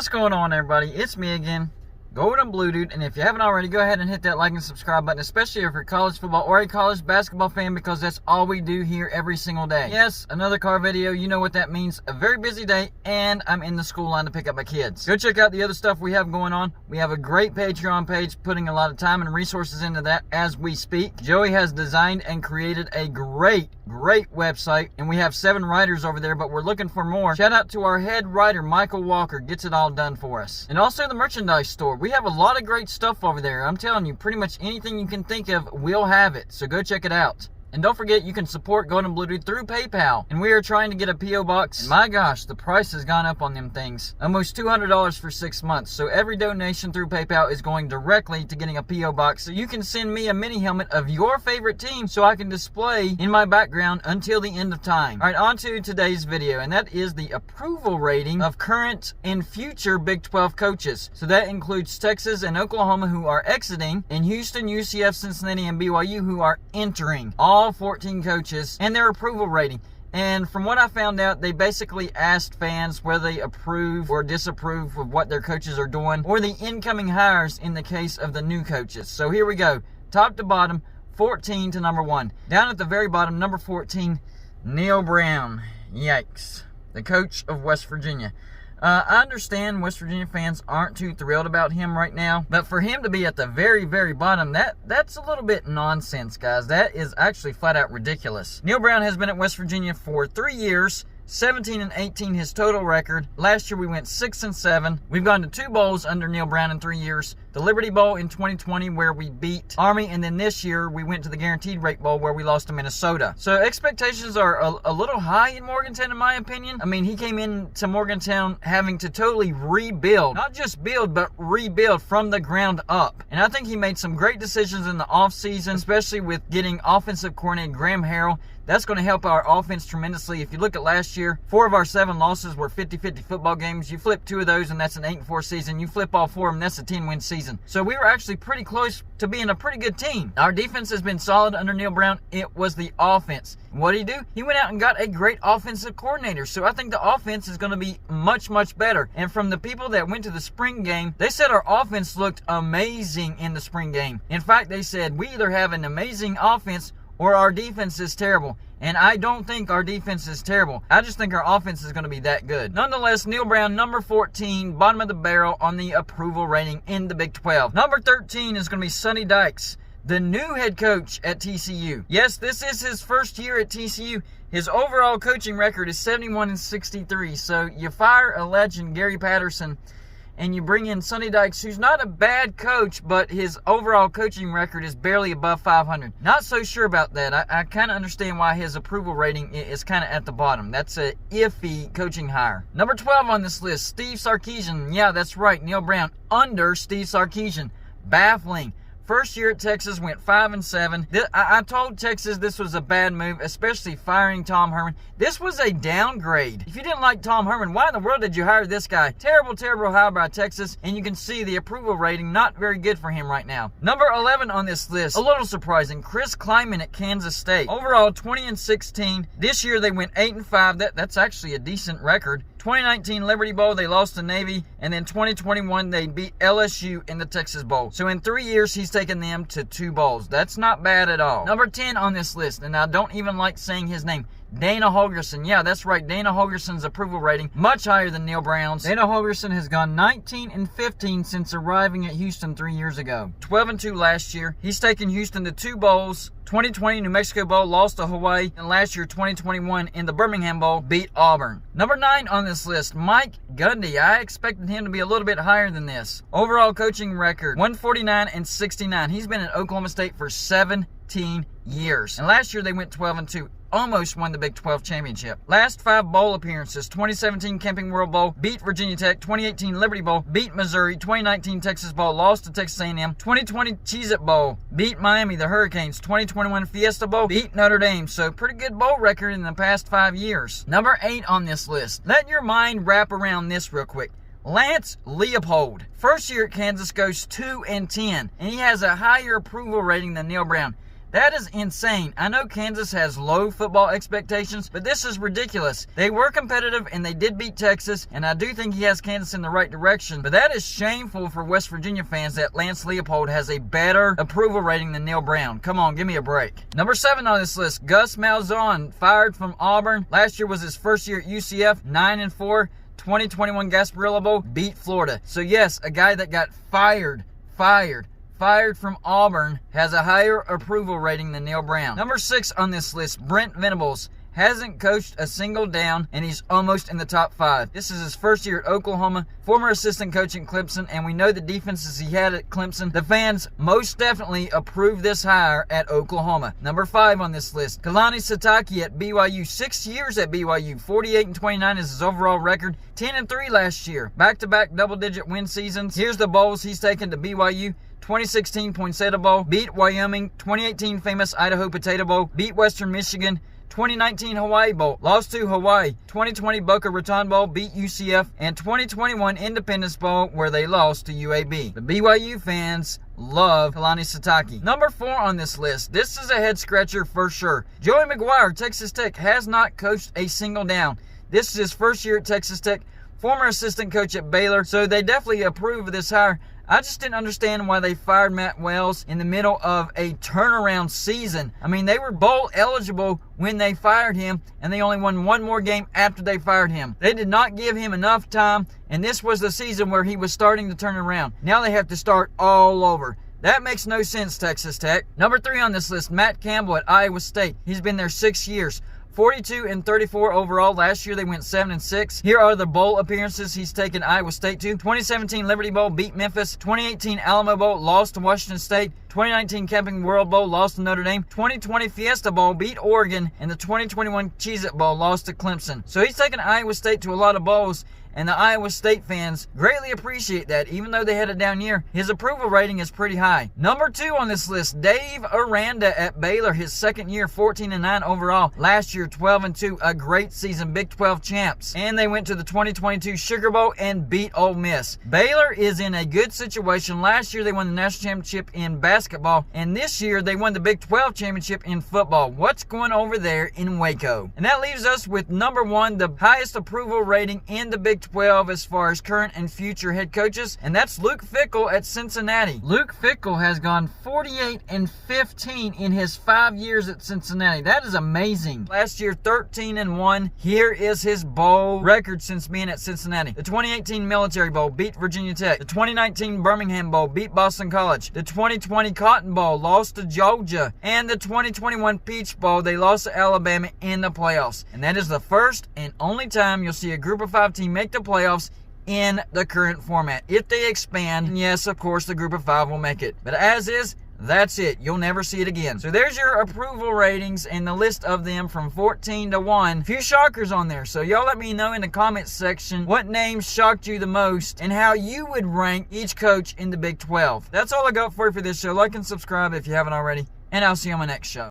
What's going on, everybody? It's me again, Golden Blue Dude, and if you haven't already, go ahead and hit that like and subscribe button, especially if you're a college football or a college basketball fan, because that's all we do here every single day. Yes, another car video. You know what that means. A very busy day, and I'm in the school line to pick up my kids. Go check out the other stuff we have going on. We have a great Patreon page, putting a lot of time and resources into that as we speak. Joey has designed and created a great website, and we have 7 writers over there, but we're looking for more. Shout out to our head writer, Michael Walker, gets it all done for us. And also the merchandise store. We have a lot of great stuff over there. I'm telling you, pretty much anything you can think of, we'll have it. So go check it out. And don't forget, you can support Golden Blue Dude through PayPal. And we are trying to get a P.O. box. And my gosh, the price has gone up on them things. Almost $200 for 6 months. So every donation through PayPal is going directly to getting a P.O. box. So you can send me a mini helmet of your favorite team so I can display in my background until the end of time. Alright, on to today's video. And that is the approval rating of current and future Big 12 coaches. So that includes Texas and Oklahoma, who are exiting, and Houston, UCF, Cincinnati, and BYU, who are entering. All 14 coaches and their approval rating. And from what I found out, they basically asked fans whether they approve or disapprove of what their coaches are doing, or the incoming hires in the case of the new coaches. So here we go, top to bottom, 14 to number 1. Down at the very bottom, number 14, Neal Brown. Yikes. The coach of West Virginia. I understand West Virginia fans aren't too thrilled about him right now, but for him to be at the very bottom, that's a little bit nonsense, guys. That is actually flat out ridiculous. Neal Brown has been at West Virginia for 3 years. 17-18 his total record. Last year we went 6-7. We've gone to 2 bowls under Neal Brown in 3 years. The Liberty Bowl in 2020, where we beat Army, and then this year we went to the Guaranteed Rate Bowl, where we lost to Minnesota. So expectations are a little high in Morgantown, in my opinion. I mean, he came into Morgantown having to totally rebuild, not just build, but rebuild from the ground up. And I think he made some great decisions in the offseason, especially with getting offensive coordinator Graham Harrell. That's going to help our offense tremendously. If you look at last year, 4 of our 7 losses were 50-50 football games. You flip 2 of those, and that's an 8-4 season. You flip all 4 of them, that's a 10-win season. So we were actually pretty close to being a pretty good team. Our defense has been solid under Neal Brown. It was the offense. What did he do? He went out and got a great offensive coordinator. So I think the offense is going to be much better. And from the people that went to the spring game, they said our offense looked amazing in the spring game. In fact, they said we either have an amazing offense or our defense is terrible. And I don't think our defense is terrible. I just think our offense is going to be that good. Nonetheless, Neal Brown, number 14, bottom of the barrel on the approval rating in the Big 12. Number 13 is going to be Sonny Dykes, the new head coach at TCU. Yes, this is his first year at TCU. His overall coaching record is 71-63. So you fire a legend, Gary Patterson, and you bring in Sonny Dykes, who's not a bad coach, but his overall coaching record is barely above 500. Not so sure about that. I kind of understand why his approval rating is kind of at the bottom. That's a iffy coaching hire. Number 12 on this list, Steve Sarkeesian. Yeah, that's right, Neal Brown under Steve Sarkeesian. Baffling. First year at Texas, went 5-7. I told Texas this was a bad move, especially firing Tom Herman. This was a downgrade. If you didn't like Tom Herman, why in the world did you hire this guy? Terrible hire by Texas, and you can see the approval rating not very good for him right now. Number 11 on this list, a little surprising, Chris Klieman at Kansas State. Overall, 20-16. This year they went 8-5. That's actually a decent record. 2019 Liberty Bowl, they lost to Navy, and then 2021 they beat LSU in the Texas Bowl. So in 3 years, he's taken them to 2 bowls. That's not bad at all. Number 10 on this list, and I don't even like saying his name, Dana Holgerson. Yeah, that's right. Dana Holgerson's approval rating much higher than Neal Brown's. Dana Holgerson has gone 19-15 since arriving at Houston 3 years ago. 12-2 last year. He's taken Houston to 2 bowls. 2020 New Mexico Bowl, lost to Hawaii, and last year 2021 in the Birmingham Bowl beat Auburn. Number 9 on this list, Mike Gundy. I expected him to be a little bit higher than this. Overall coaching record 149-69. He's been at Oklahoma State for 17 years, and last year they went 12-2. Almost won the Big 12 championship. Last 5 bowl appearances: 2017 Camping World Bowl, beat Virginia Tech; 2018 Liberty Bowl, beat Missouri; 2019 Texas Bowl, lost to Texas A&M; 2020 Cheez-It Bowl, beat Miami, the Hurricanes; 2021 Fiesta Bowl, beat Notre Dame. So pretty good bowl record in the past 5 years. Number 8 on this list. Let your mind wrap around this real quick. Lance Leopold. First year at Kansas goes 2-10, and he has a higher approval rating than Neal Brown. That is insane. I know Kansas has low football expectations, but this is ridiculous. They were competitive and they did beat Texas, and I do think he has Kansas in the right direction, but that is shameful for West Virginia fans that Lance Leopold has a better approval rating than Neil Brown. Come on, give me a break. Number 7 on this list, Gus Malzahn, fired from Auburn. Last year was his first year at UCF, 9-4. 2021 Gasparilla Bowl, beat Florida. So yes, a guy that got fired from Auburn has a higher approval rating than Neil Brown. Number 6 on this list, Brent Venables. Hasn't coached a single down, and he's almost in the top 5. This is his first year at Oklahoma, former assistant coach at Clemson, and we know the defenses he had at Clemson. The fans most definitely approve this hire at Oklahoma. Number 5 on this list, Kalani Sitake at BYU. 6 years at BYU, 48-29 is his overall record, 10-3 last year. Back-to-back double-digit win seasons. Here's the bowls he's taken to BYU. 2016 Poinsettia Bowl, beat Wyoming. 2018 famous Idaho Potato Bowl, beat Western Michigan. 2019 Hawaii Bowl, lost to Hawaii. 2020 Boca Raton Bowl, beat UCF. And 2021 Independence Bowl, where they lost to UAB. The BYU fans love Kalani Sitake. Number 4 on this list. This is a head-scratcher for sure. Joey Mcguire, Texas Tech, has not coached a single down. This is his first year at Texas Tech. Former assistant coach at Baylor, so they definitely approve of this hire. I just didn't understand why they fired Matt Wells in the middle of a turnaround season. I mean, they were bowl eligible when they fired him, and they only won one more game after they fired him. They did not give him enough time, and this was the season where he was starting to turn around. Now they have to start all over. That makes no sense, Texas Tech. Number 3 on this list, Matt Campbell at Iowa State. He's been there 6 years. 42-34 overall. Last year they went 7-6. Here are the bowl appearances he's taken Iowa State to. 2017 Liberty Bowl, beat Memphis. 2018 Alamo Bowl, lost to Washington State. 2019 Camping World Bowl, lost to Notre Dame. 2020 Fiesta Bowl, beat Oregon. And the 2021 Cheez-It Bowl, lost to Clemson. So he's taken Iowa State to a lot of bowls, and the Iowa State fans greatly appreciate that. Even though they had a down year, his approval rating is pretty high. Number 2 on this list, Dave Aranda at Baylor. His second year, 14-9 overall. Last year, 12-2, a great season, Big 12 champs. And they went to the 2022 Sugar Bowl and beat Ole Miss. Baylor is in a good situation. Last year, they won the national championship in basketball, and this year, they won the Big 12 championship in football. What's going over there in Waco? And that leaves us with number 1, the highest approval rating in the Big 12 as far as current and future head coaches, and that's Luke Fickell at Cincinnati. Luke Fickell has gone 48-15 in his 5 years at Cincinnati. That is amazing. Last year, 13-1. Here is his bowl record since being at Cincinnati. The 2018 Military Bowl, beat Virginia Tech. The 2019 Birmingham Bowl, beat Boston College. The 2020 Cotton Bowl, lost to Georgia. And the 2021 Peach Bowl, they lost to Alabama in the playoffs. And that is the first and only time you'll see a Group of 5 team make the playoffs in the current format. If they expand, and yes, of course, the Group of 5 will make it. But as is, that's it. You'll never see it again. So there's your approval ratings and the list of them from 14 to 1. A few shockers on there. So y'all let me know in the comments section what names shocked you the most and how you would rank each coach in the Big 12. That's all I got for you for this show. Like and subscribe if you haven't already, and I'll see you on my next show.